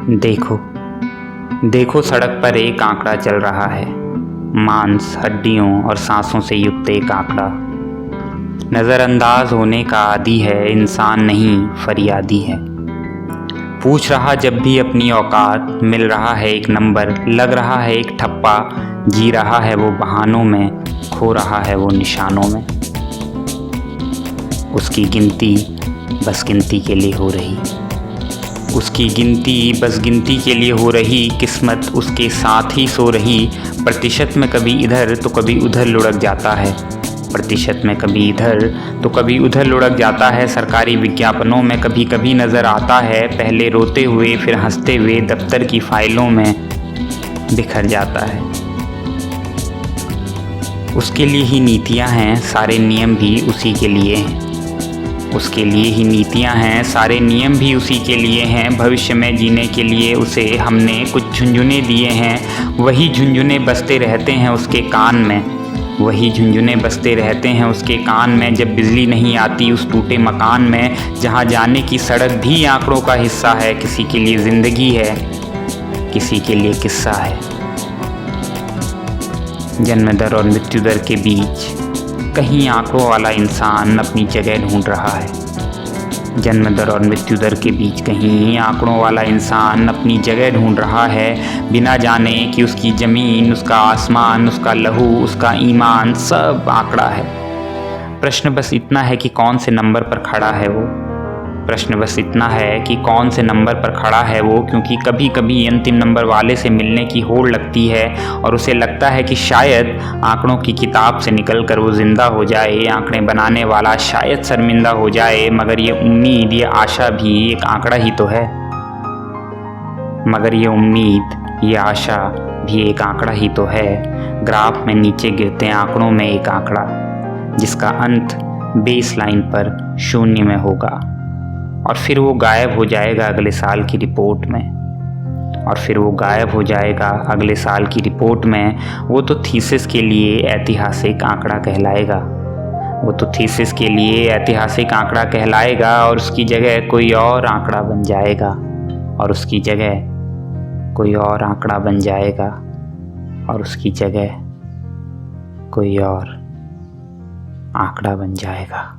देखो देखो सड़क पर एक आंकड़ा चल रहा है, मांस, हड्डियों और सांसों से युक्त एक आंकड़ा। नज़रअंदाज होने का आदी है, इंसान नहीं फरियादी है। पूछ रहा जब भी अपनी औकात, मिल रहा है एक नंबर, लग रहा है एक ठप्पा, जी रहा है वो बहानों में, खो रहा है वो निशानों में। उसकी गिनती बस गिनती के लिए हो रही, उसकी गिनती बस गिनती के लिए हो रही, किस्मत उसके साथ ही सो रही। प्रतिशत में कभी इधर तो कभी उधर लुढ़क जाता है, प्रतिशत में कभी इधर तो कभी उधर लुढ़क जाता है। सरकारी विज्ञापनों में कभी कभी नज़र आता है, पहले रोते हुए फिर हंसते हुए दफ्तर की फाइलों में बिखर जाता है। उसके लिए ही नीतियां हैं, सारे नियम भी उसी के लिए हैं। उसके लिए ही नीतियां हैं, सारे नियम भी उसी के लिए हैं। भविष्य में जीने के लिए उसे हमने कुछ झुंझुने दिए हैं, वही झुंझुने बजते रहते हैं उसके कान में, वही झुंझुने बजते रहते हैं उसके कान में। जब बिजली नहीं आती उस टूटे मकान में, जहां जाने की सड़क भी आंकड़ों का हिस्सा है। किसी के लिए ज़िंदगी है, किसी के लिए किस्सा है। जन्म दर और मृत्यु दर के बीच कहीं आंकड़ों वाला इंसान अपनी जगह ढूंढ रहा है। जन्म दर और मृत्यु दर के बीच कहीं आंकड़ों वाला इंसान अपनी जगह ढूंढ रहा है, बिना जाने कि उसकी ज़मीन, उसका आसमान, उसका लहू, उसका ईमान सब आंकड़ा है। प्रश्न बस इतना है कि कौन से नंबर पर खड़ा है वो। प्रश्न बस इतना है कि कौन से नंबर पर खड़ा है वो, क्योंकि कभी कभी अंतिम नंबर वाले से मिलने की होड़ लगती है और उसे लगता है कि शायद आंकड़ों की किताब से निकलकर वो जिंदा हो जाए। आंकड़े बनाने वाला शायद शर्मिंदा हो जाए, मगर ये उम्मीद, ये आशा भी एक आंकड़ा ही तो है। मगर ये उम्मीद, ये आशा भी एक आंकड़ा ही तो है। ग्राफ में नीचे गिरते आंकड़ों में एक आंकड़ा, जिसका अंत बेस लाइन पर 0 में होगा, और फिर वो गायब हो जाएगा अगले साल की रिपोर्ट में। और फिर वो गायब हो जाएगा अगले साल की रिपोर्ट में। वो तो थीसिस के लिए ऐतिहासिक आंकड़ा कहलाएगा, वो तो थीसिस के लिए ऐतिहासिक आंकड़ा कहलाएगा, और उसकी जगह कोई और आंकड़ा बन जाएगा, और उसकी जगह कोई और आंकड़ा बन जाएगा, और उसकी जगह कोई और आंकड़ा बन जाएगा।